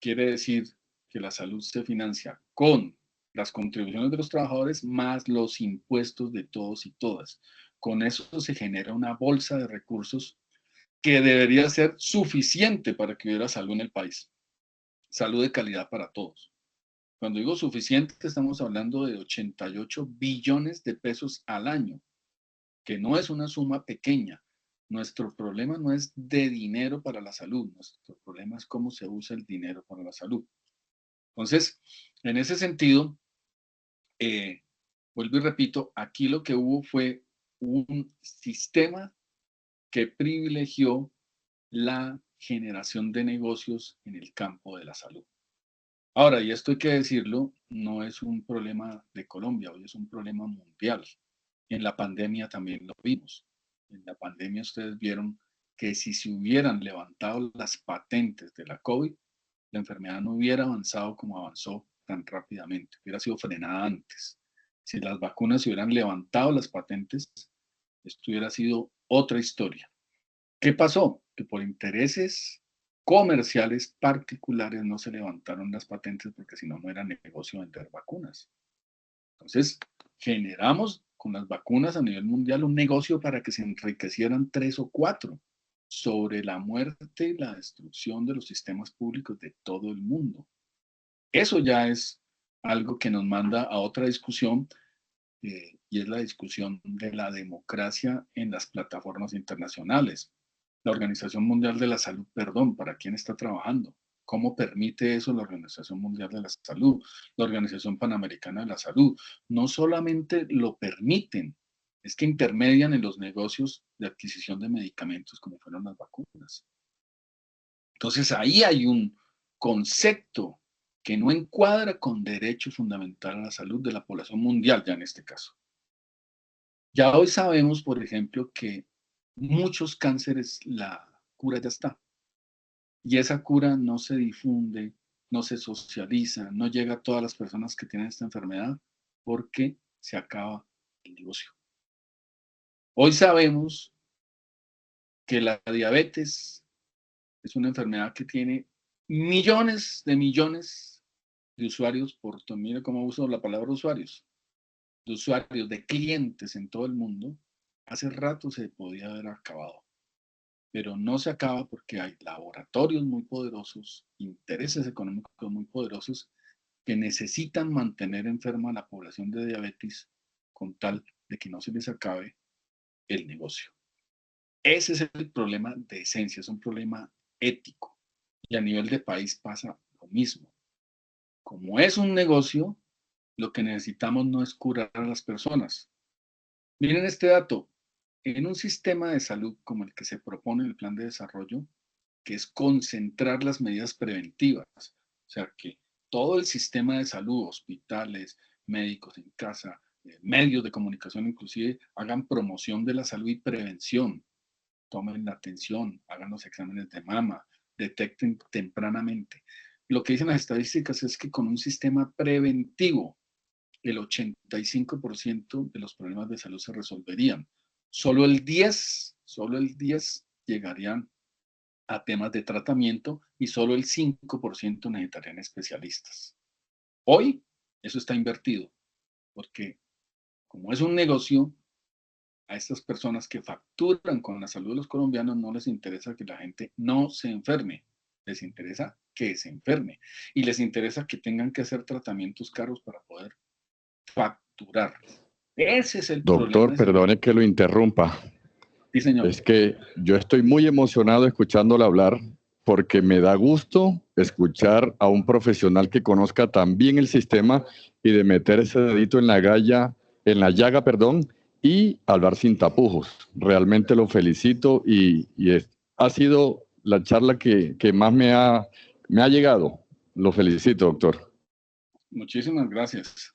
Quiere decir que la salud se financia con las contribuciones de los trabajadores más los impuestos de todos y todas. Con eso se genera una bolsa de recursos que debería ser suficiente para que hubiera salud en el país. Salud de calidad para todos. Cuando digo suficiente, estamos hablando de 88 billones de pesos al año, que no es una suma pequeña. Nuestro problema no es de dinero para la salud, nuestro problema es cómo se usa el dinero para la salud. Entonces, en ese sentido, vuelvo y repito, aquí lo que hubo fue un sistema que privilegió la generación de negocios en el campo de la salud. Ahora, y esto hay que decirlo, no es un problema de Colombia, hoy es un problema mundial. En la pandemia también lo vimos. En la pandemia ustedes vieron que si se hubieran levantado las patentes de la COVID, la enfermedad no hubiera avanzado como avanzó tan rápidamente, hubiera sido frenada antes. Si las vacunas se hubieran levantado las patentes, esto hubiera sido otra historia. ¿Qué pasó? Que por intereses comerciales particulares no se levantaron las patentes porque si no, no era negocio vender vacunas. Entonces, generamos con las vacunas a nivel mundial un negocio para que se enriquecieran 3 o 4 sobre la muerte y la destrucción de los sistemas públicos de todo el mundo. Eso ya es algo que nos manda a otra discusión, y es la discusión de la democracia en las plataformas internacionales. La Organización Mundial de la Salud, perdón, ¿para quién está trabajando? ¿Cómo permite eso la Organización Mundial de la Salud, la Organización Panamericana de la Salud? No solamente lo permiten, es que intermedian en los negocios de adquisición de medicamentos como fueron las vacunas. Entonces ahí hay un concepto que no encuadra con derecho fundamental a la salud de la población mundial, ya en este caso. Ya hoy sabemos, por ejemplo, que muchos cánceres, la cura ya está. Y esa cura no se difunde, no se socializa, no llega a todas las personas que tienen esta enfermedad porque se acaba el negocio. Hoy sabemos que la diabetes es una enfermedad que tiene millones de usuarios por, mire cómo uso la palabra usuarios, de usuarios, de clientes en todo el mundo. Hace rato se podía haber acabado, pero no se acaba porque hay laboratorios muy poderosos, intereses económicos muy poderosos que necesitan mantener enferma a la población de diabetes con tal de que no se les acabe el negocio. Ese es el problema de esencia, es un problema ético. Y a nivel de país pasa lo mismo. Como es un negocio, lo que necesitamos no es curar a las personas. Miren este dato. En un sistema de salud como el que se propone en el plan de desarrollo, que es concentrar las medidas preventivas, o sea, que todo el sistema de salud, hospitales, médicos en casa, medios de comunicación inclusive, hagan promoción de la salud y prevención, tomen la atención, hagan los exámenes de mama, detecten tempranamente. Lo que dicen las estadísticas es que con un sistema preventivo, el 85% de los problemas de salud se resolverían. Solo el 10 llegarían a temas de tratamiento y solo el 5% necesitarían especialistas. Hoy eso está invertido, porque como es un negocio, a estas personas que facturan con la salud de los colombianos no les interesa que la gente no se enferme, les interesa que se enferme y les interesa que tengan que hacer tratamientos caros para poder facturar. Ese es el Doctor, problema. perdone que lo interrumpa. Sí, señor. Es que yo estoy muy emocionado escuchándolo hablar porque me da gusto escuchar a un profesional que conozca tan bien el sistema y de meter ese dedito en la llaga, perdón, y hablar sin tapujos. Realmente lo felicito ha sido la charla que más me ha llegado. Lo felicito, doctor. Muchísimas gracias.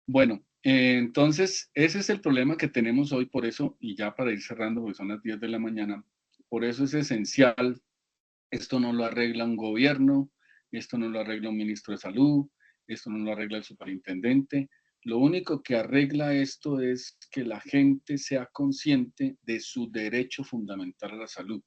Bueno, entonces ese es el problema que tenemos hoy, por eso, y ya para ir cerrando, porque son las 10 de la mañana, por eso es esencial, esto no lo arregla un gobierno, esto no lo arregla un ministro de salud, esto no lo arregla el superintendente, lo único que arregla esto es que la gente sea consciente de su derecho fundamental a la salud,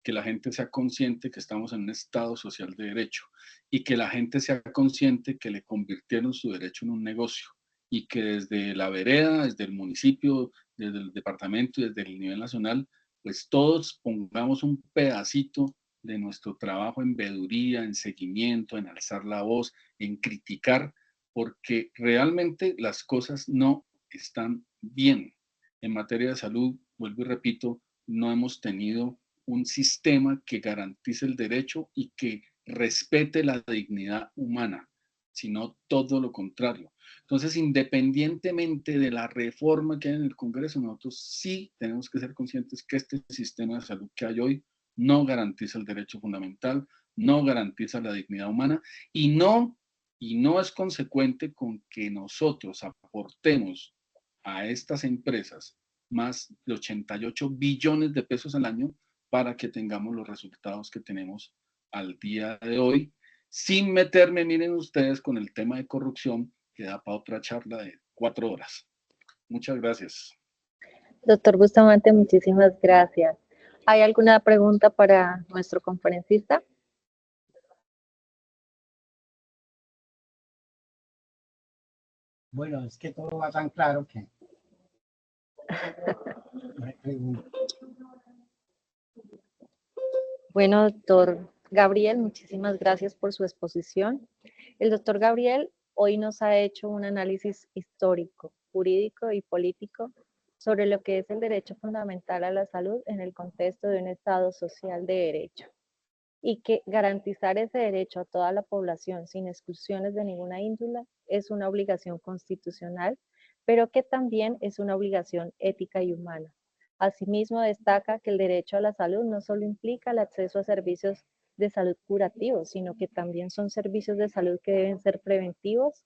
que la gente sea consciente que estamos en un estado social de derecho y que la gente sea consciente que le convirtieron su derecho en un negocio y que desde la vereda, desde el municipio, desde el departamento y desde el nivel nacional, pues todos pongamos un pedacito de nuestro trabajo en veeduría, en seguimiento, en alzar la voz, en criticar, porque realmente las cosas no están bien. En materia de salud, vuelvo y repito, no hemos tenido un sistema que garantice el derecho y que respete la dignidad humana, sino todo lo contrario. Entonces, independientemente de la reforma que hay en el Congreso, nosotros sí tenemos que ser conscientes que este sistema de salud que hay hoy no garantiza el derecho fundamental, no garantiza la dignidad humana y no es consecuente con que nosotros aportemos a estas empresas más de 88 billones de pesos al año para que tengamos los resultados que tenemos al día de hoy, sin meterme, miren ustedes, con el tema de corrupción que da para otra charla de 4 horas. Muchas gracias. Doctor Bustamante, muchísimas gracias. ¿Hay alguna pregunta para nuestro conferencista? Bueno, es que todo va tan claro que no hay pregunta. Bueno, doctor Gabriel, muchísimas gracias por su exposición. El doctor Gabriel hoy nos ha hecho un análisis histórico, jurídico y político sobre lo que es el derecho fundamental a la salud en el contexto de un Estado social de derecho. y que garantizar ese derecho a toda la población sin exclusiones de ninguna índole es una obligación constitucional, pero que también es una obligación ética y humana. Asimismo, destaca que el derecho a la salud no solo implica el acceso a servicios de salud curativos, sino que también son servicios de salud que deben ser preventivos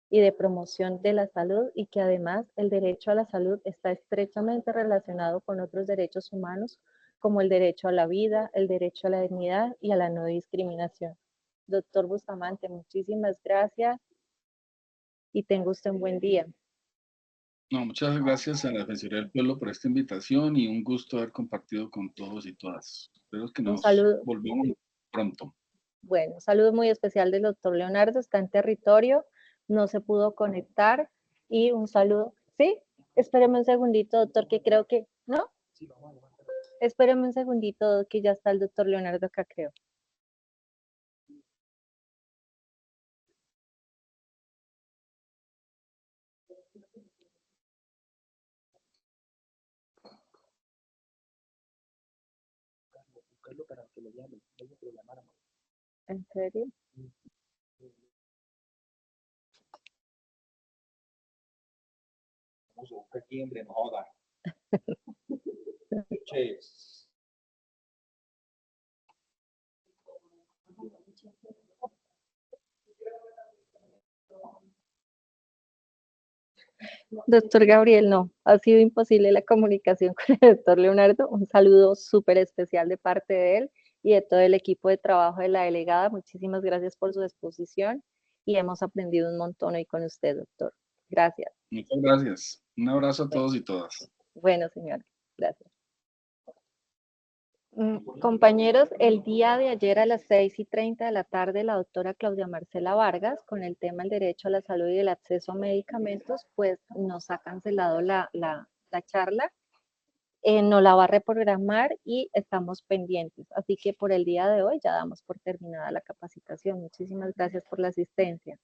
y de promoción de la salud, y que además el derecho a la salud está estrechamente relacionado con otros derechos humanos como el derecho a la vida, el derecho a la dignidad y a la no discriminación. Doctor Bustamante, muchísimas gracias y tenga usted un buen día. No, muchas gracias a la Defensoría del Pueblo por esta invitación y un gusto haber compartido con todos y todas. Espero que Un nos saludo. volvamos pronto. Bueno, un saludo muy especial del doctor Leonardo, está en territorio, no se pudo conectar, y un saludo, ¿sí? Espéreme un segundito, doctor, que creo que, ¿no? Espéreme un segundito, que ya está el doctor Leonardo acá, creo. ¿En serio? Doctor Gabriel, no, ha sido imposible la comunicación con el doctor Leonardo. Un saludo súper especial de parte de él y de todo el equipo de trabajo de la delegada. Muchísimas gracias por su exposición y hemos aprendido un montón hoy con usted, doctor. Gracias. Muchas gracias. Un abrazo a todos y todas. Bueno, señor, gracias. Compañeros, el día de ayer a las 6:30 de la tarde, la doctora Claudia Marcela Vargas, con el tema del derecho a la salud y el acceso a medicamentos, pues nos ha cancelado la charla. No la va a reprogramar y estamos pendientes. Así que por el día de hoy ya damos por terminada la capacitación. Muchísimas gracias por la asistencia.